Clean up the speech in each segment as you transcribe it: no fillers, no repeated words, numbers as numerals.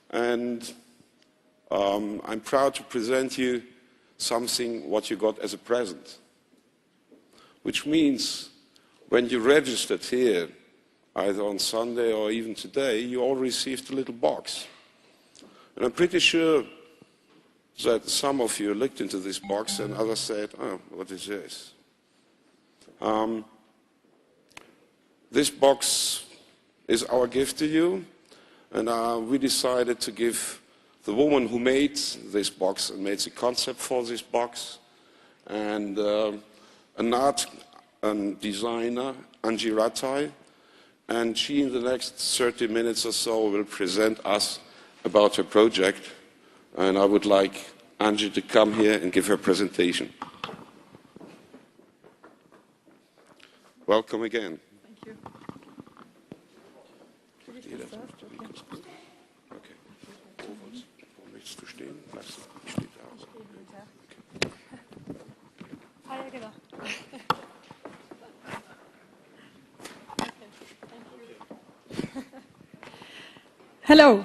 and I'm proud to present you something what you got as a present. Which means when you registered here, either on Sunday or even today, you all received a little box. And I'm pretty sure that some of you looked into this box and others said, oh, what is this? This box is our gift to you, and we decided to give the woman who made this box and made the concept for this box, and an art and designer, Angie Rattay, and she in the next 30 minutes or so will present us about her project, and I would like Angie to come here and give her presentation. Welcome again. Thank you. Okay. Wo möchtest du stehen? Bleibst du? Ich stehe da. Okay. Ah, ja, genau. Hello.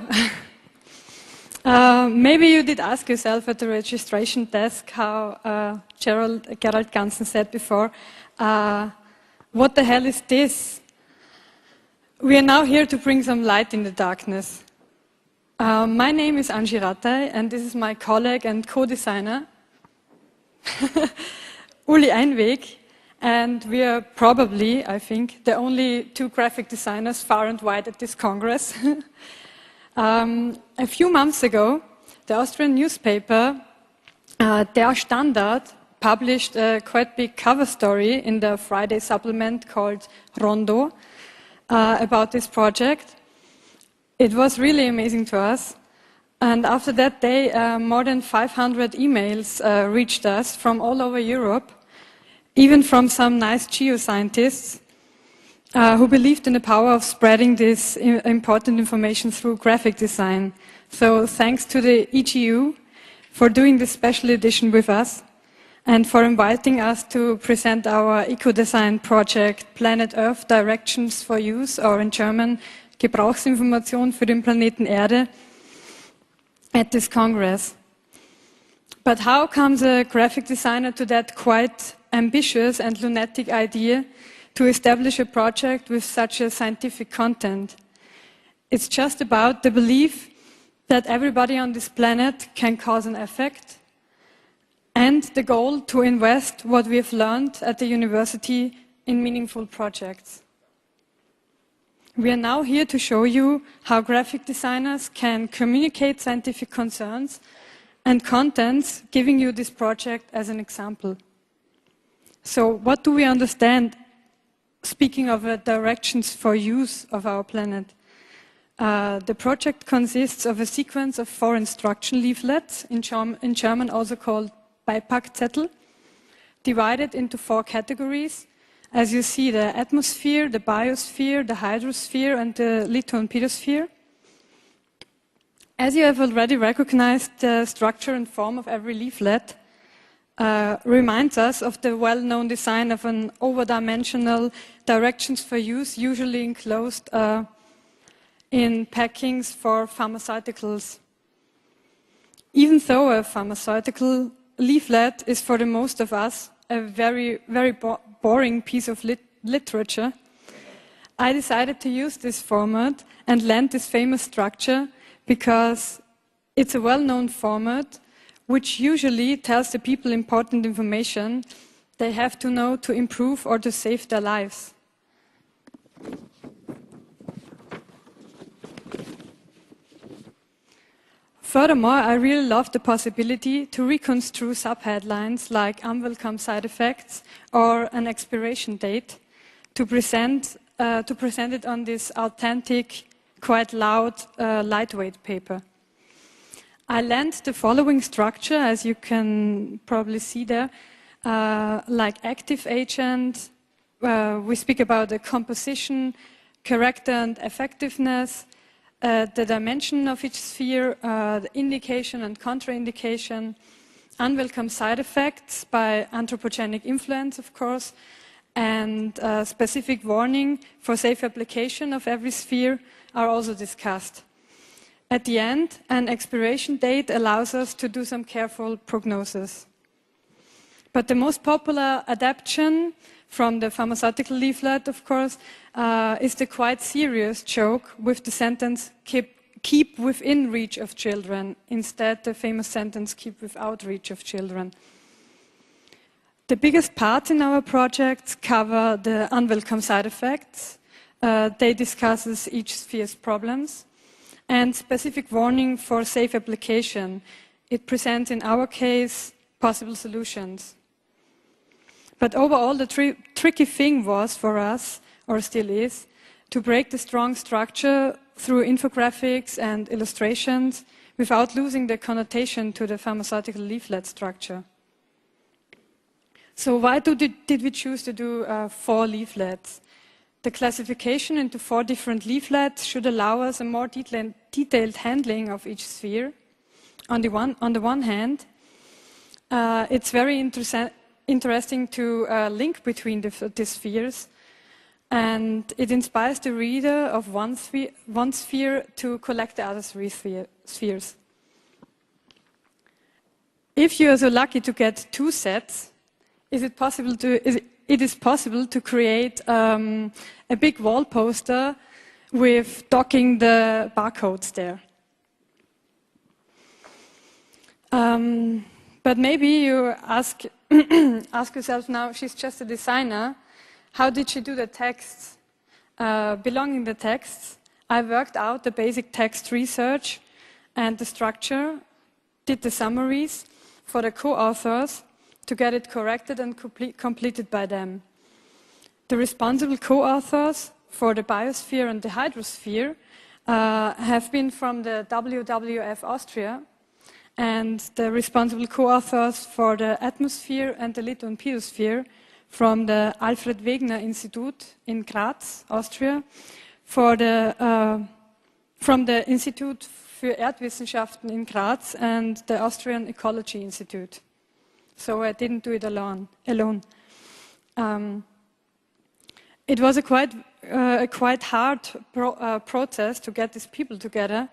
Maybe you did ask yourself at the registration desk how Gerald Gansen said before, what the hell is this? We are now here to bring some light in the darkness. My name is Angie Rattay, and this is my colleague and co-designer, Uli Einweg, and we are probably, I think, the only two graphic designers far and wide at this Congress. A few months ago, the Austrian newspaper Der Standard published a quite big cover story in the Friday supplement called Rondo about this project. It was really amazing to us. And after that day, more than 500 emails reached us from all over Europe, even from some nice geoscientists who believed in the power of spreading this important information through graphic design. So thanks to the EGU for doing this special edition with us and for inviting us to present our eco-design project Planet Earth Directions for Use, or in German Gebrauchsinformation für den Planeten Erde, at this Congress. But how comes a graphic designer to that quite ambitious and lunatic idea to establish a project with such a scientific content? It's just about the belief that everybody on this planet can cause an effect, and the goal to invest what we have learned at the university in meaningful projects. We are now here to show you how graphic designers can communicate scientific concerns and contents, giving you this project as an example. So what do we understand, speaking of directions for use of our planet? The project consists of a sequence of 4 instruction leaflets, in German also called Beipackzettel, divided into 4 categories. As you see, the atmosphere, the biosphere, the hydrosphere, and the litho and pedosphere. As you have already recognized, the structure and form of every leaflet reminds us of the well-known design of an over-dimensional directions for use, usually enclosed in packings for pharmaceuticals. Even though a pharmaceutical leaflet is for the most of us a very, very boring piece of literature, I decided to use this format and lend this famous structure because it's a well-known format which usually tells the people important information they have to know to improve or to save their lives. Furthermore, I really love the possibility to reconstruct subheadlines like unwelcome side effects or an expiration date to present it on this authentic, quite loud, lightweight paper. I lent the following structure, as you can probably see there, like active agent. We speak about the composition, character and effectiveness, the dimension of each sphere, the indication and contraindication, unwelcome side effects by anthropogenic influence, of course, and specific warning for safe application of every sphere are also discussed. At the end, an expiration date allows us to do some careful prognosis. But the most popular adaptation from the pharmaceutical leaflet, of course, is the quite serious joke with the sentence, keep within reach of children, instead the famous sentence, keep without reach of children. The biggest parts in our projects cover the unwelcome side effects. They discuss each sphere's problems and specific warning for safe application. It presents, in our case, possible solutions. But overall, the tricky thing was for us, or still is, to break the strong structure through infographics and illustrations without losing the connotation to the pharmaceutical leaflet structure. So why did we choose to do 4 leaflets? The classification into 4 different leaflets should allow us a more detailed handling of each sphere. On the one hand, it's very interesting to link between the spheres, and it inspires the reader of one sphere to collect the other 3 spheres. If you are so lucky to get 2 sets, it is possible to create a big wall poster with docking the barcodes there. But maybe you ask yourself now, she's just a designer, how did she do the texts? Belonging the texts, I worked out the basic text research and the structure, did the summaries for the co-authors to get it corrected and completed by them. The responsible co-authors for the biosphere and the hydrosphere have been from the WWF Austria, and the responsible co-authors for the atmosphere and the litho and pedosphere from the Alfred Wegener Institute in Graz, Austria, from the Institut für Erdwissenschaften in Graz and the Austrian Ecology Institute. So I didn't do it alone. It was a quite hard process to get these people together,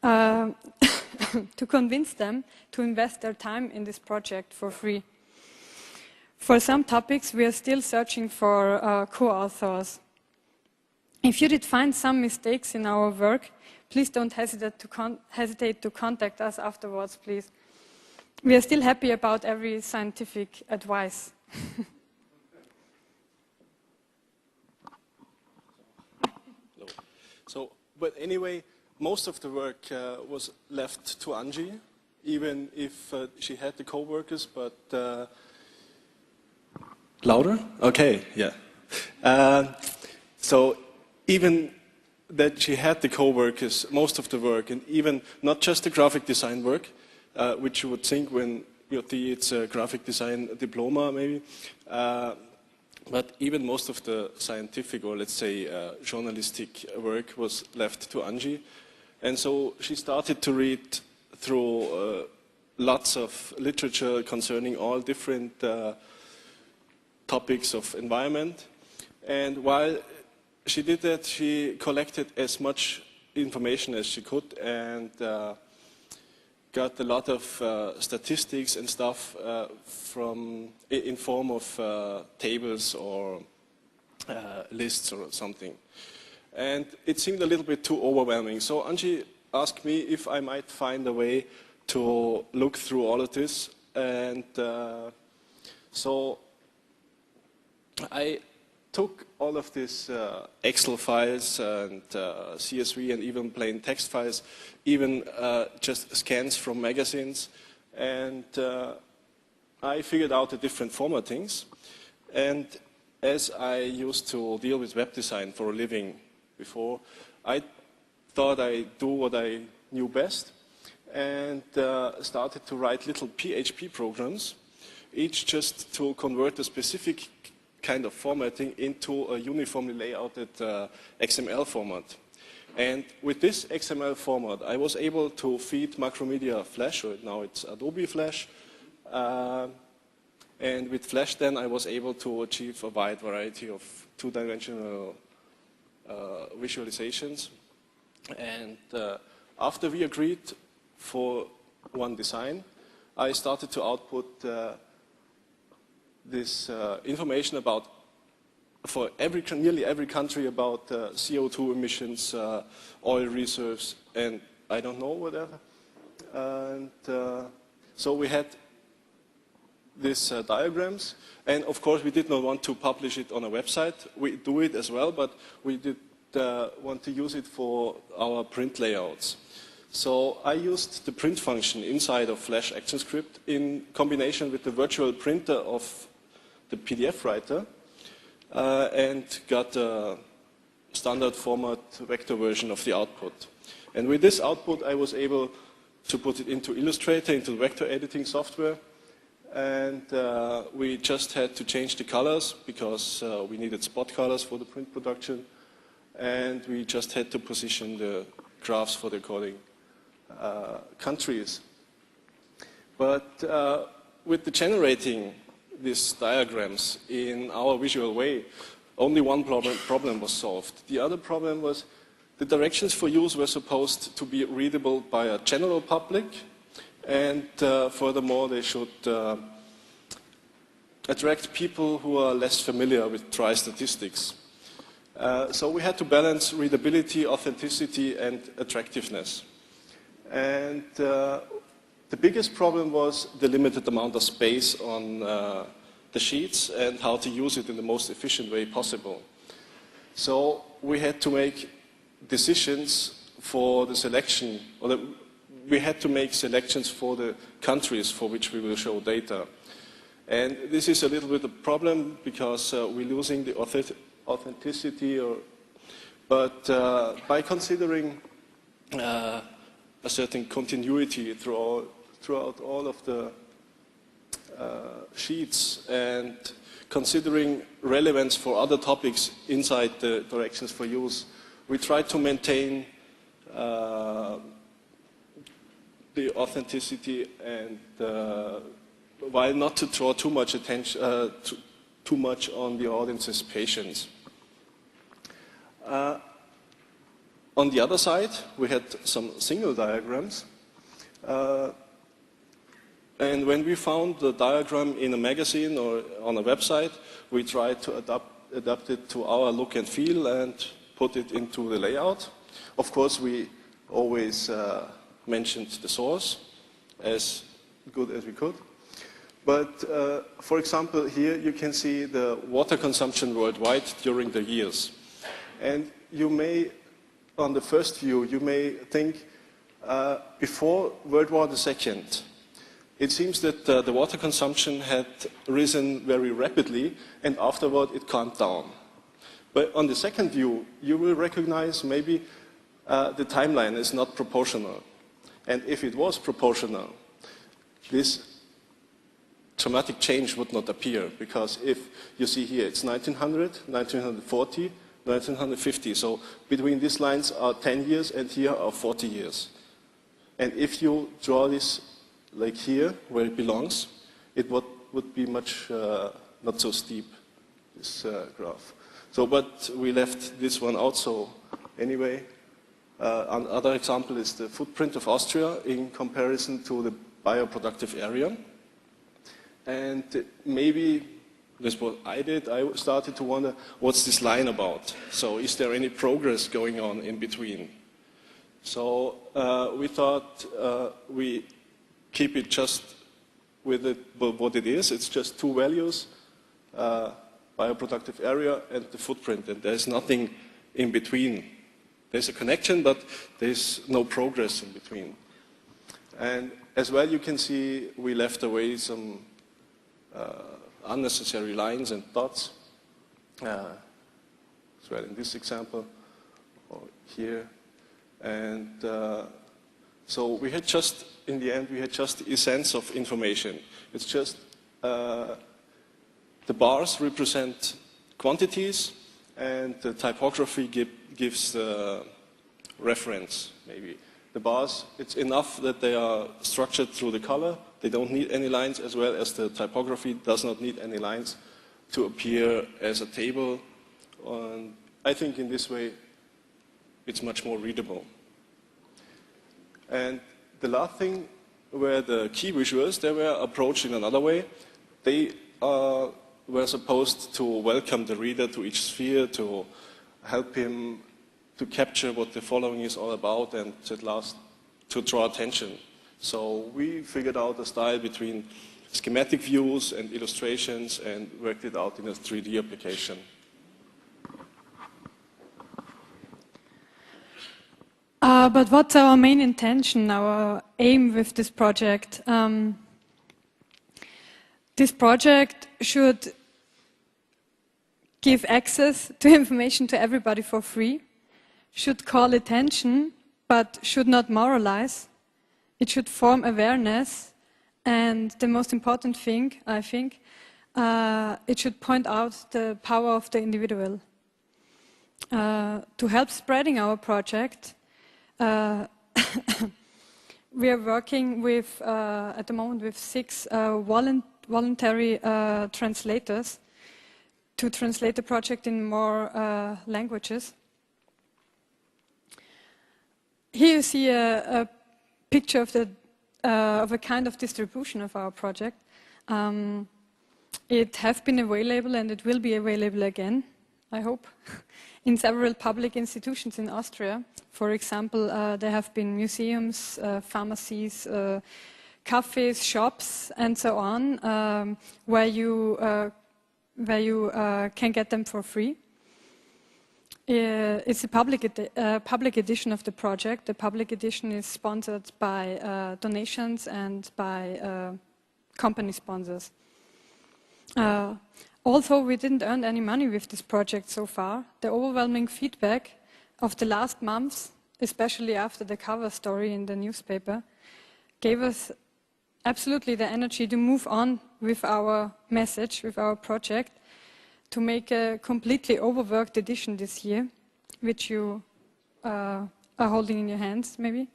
to convince them to invest their time in this project for free. For some topics, we are still searching for co-authors. If you did find some mistakes in our work, please don't hesitate to contact us afterwards, please. We are still happy about every scientific advice. So, but anyway, most of the work was left to Angie, even if she had the co-workers, but... Louder? Okay, yeah. So even that she had the co-workers, most of the work, and even not just the graphic design work, which you would think when you see it's a graphic design diploma maybe, but even most of the scientific or let's say journalistic work was left to Angie. And so she started to read through lots of literature concerning all different topics of environment. And while she did that, she collected as much information as she could and got a lot of statistics and stuff in form of tables or lists or something. And it seemed a little bit too overwhelming. So Angie asked me if I might find a way to look through all of this. And so I took all of these Excel files and CSV and even plain text files, even just scans from magazines, and I figured out the different formattings. And as I used to deal with web design for a living before, I thought I'd do what I knew best and started to write little PHP programs, each just to convert a specific kind of formatting into a uniformly layouted XML format. And with this XML format, I was able to feed Macromedia Flash, or now it's Adobe Flash. And with Flash then, I was able to achieve a wide variety of two-dimensional visualizations. And after we agreed for one design, I started to output this information about, for nearly every country, about CO2 emissions, oil reserves, and I don't know whatever. And so we had these diagrams, and of course we did not want to publish it on a website. We do it as well, but we did want to use it for our print layouts. So I used the print function inside of Flash ActionScript in combination with the virtual printer of the PDF writer, and got a standard format vector version of the output. And with this output, I was able to put it into Illustrator, into the vector editing software, and we just had to change the colors because we needed spot colors for the print production, and we just had to position the graphs for the according countries. But with the generating these diagrams in our visual way, only one problem was solved. The other problem was the directions for use were supposed to be readable by a general public, and furthermore they should attract people who are less familiar with dry statistics. So we had to balance readability, authenticity, and attractiveness. And the biggest problem was the limited amount of space on the sheets and how to use it in the most efficient way possible. So we had to make decisions for the selection, or we had to make selections for the countries for which we will show data. And this is a little bit a problem because we're losing the authenticity, but by considering a certain continuity throughout all of the sheets and considering relevance for other topics inside the directions for use, we try to maintain the authenticity and while not to draw too much attention, too much on the audience's patience. On the other side, we had some single diagrams. And when we found the diagram in a magazine or on a website, we tried to adapt it to our look and feel and put it into the layout. Of course, we always mentioned the source as good as we could. But for example, here you can see the water consumption worldwide during the years. And you may, on the first view, you may think before World War II, it seems that the water consumption had risen very rapidly, and afterward it calmed down. But on the second view, you will recognize maybe the timeline is not proportional. And if it was proportional, this dramatic change would not appear, because if you see here, it's 1900, 1940, 1950. So between these lines are 10 years, and here are 40 years. And if you draw this like here, where it belongs, it would be much not so steep, this graph. So, but we left this one out, so anyway. Another example is the footprint of Austria in comparison to the bioproductive area. And maybe that's what I did. I started to wonder, what's this line about? So is there any progress going on in between? So we thought we keep it just with what it is. It's just two values, bioproductive area and the footprint, and there's nothing in between. There's a connection, but there's no progress in between. And as well, you can see we left away some unnecessary lines and dots, as well in this example, or here. And so we had just, in the end, we had just the essence of information. It's just the bars represent quantities, and the typography gives the reference, maybe. The bars, it's enough that they are structured through the color. They don't need any lines, as well as the typography does not need any lines to appear as a table. And I think in this way, it's much more readable. And the last thing were the key visuals. They were approached in another way. They were supposed to welcome the reader to each sphere, to help him to capture what the following is all about, and at last to draw attention. So we figured out a style between schematic views and illustrations and worked it out in a 3D application. But what's our main intention, our aim with this project? This project should give access to information to everybody for free, should call attention, but should not moralize. It should form awareness, and the most important thing, I think, it should point out the power of the individual. To help spreading our project, we are working with, at the moment, with 6 voluntary translators to translate the project in more languages. Here you see a picture of a kind of distribution of our project. It has been available and it will be available again, I hope, in several public institutions in Austria. For example, there have been museums, pharmacies, cafes, shops, and so on, where you can get them for free. It's a public edition of the project. The public edition is sponsored by donations and by company sponsors. Although we didn't earn any money with this project so far, the overwhelming feedback of the last months, especially after the cover story in the newspaper, gave us absolutely the energy to move on with our message, with our project, to make a completely overworked edition this year, which you are holding in your hands, maybe.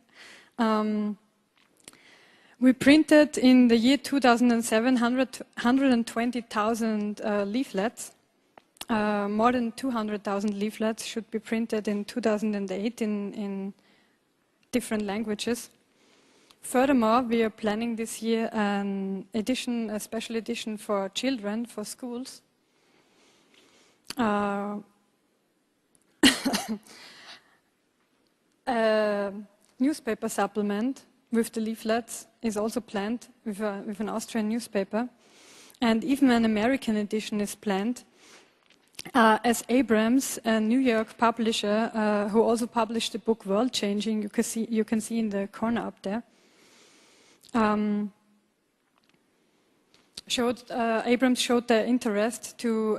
We printed in the year 2007 120,000 leaflets. More than 200,000 leaflets should be printed in 2008 in different languages. Furthermore, we are planning this year an edition, a special edition for children, for schools. A newspaper supplement with the leaflets is also planned with an Austrian newspaper, and even an American edition is planned. As Abrams, a New York publisher who also published the book World Changing, you can see in the corner up there, Abrams showed their interest to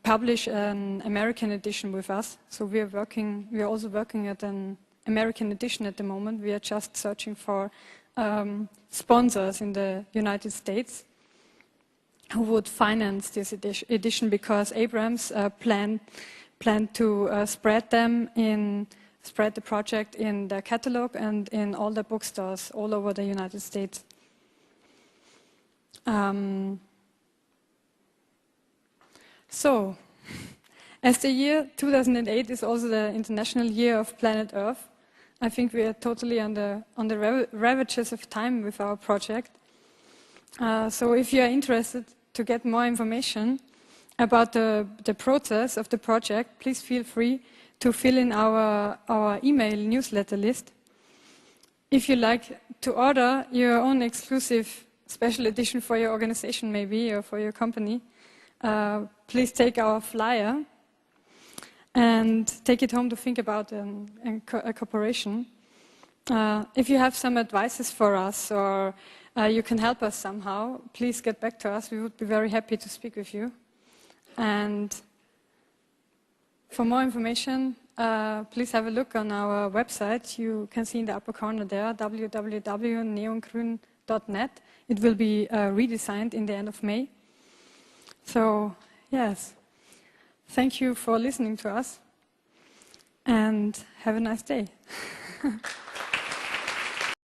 publish an American edition with us. So we are also working at an American edition at the moment. We are just searching for sponsors in the United States who would finance this edition, because Abrams planned to spread the project in their catalog and in all the bookstores all over the United States. So, as the year 2008 is also the International Year of Planet Earth, I think we are totally on the ravages of time with our project. So if you are interested to get more information about the process of the project, please feel free to fill in our email newsletter list. If you like to order your own exclusive special edition for your organization maybe, or for your company, please take our flyer and take it home to think about a cooperation. If you have some advices for us, or you can help us somehow, please get back to us. We would be very happy to speak with you. And for more information, please have a look on our website. You can see in the upper corner there, www.neongrün.net. It will be redesigned in the end of May. So, yes, thank you for listening to us, and have a nice day.